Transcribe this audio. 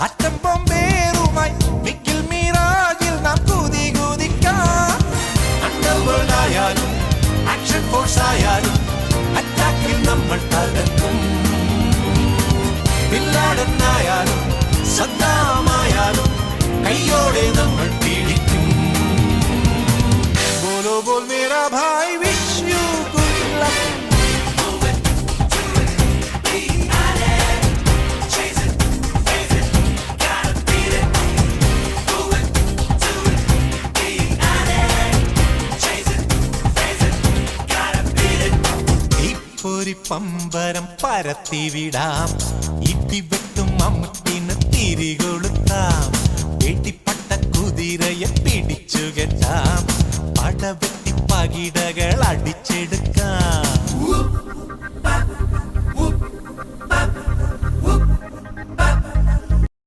അറ്റം ബോംബേറുമായി മിക്കിൽ മീറാജിൽ നാം കൂതി കൂതിക്കാം. അണ്ടർവേൾഡ് ആയാലും ആക്ഷൻ ഫോഴ്സ് ആയാലും അറ്റാക്കിൽ നമ്മൾ തകർക്കും. ബിൻ ലാഡൻ ആയാലും സദ്ദാമായാലും കയ്യോടെ നമ്മൾ പീഡിക്കും. ബോലോ ബോൽ മേരാ ഭായ് വിഷ് യു ഗുഡ് ലക്ക്. ഒരു പമ്പരം പരത്തിവിടാം. ഇടിവെട്ടും അമ്മത്തിന് തിരികൊ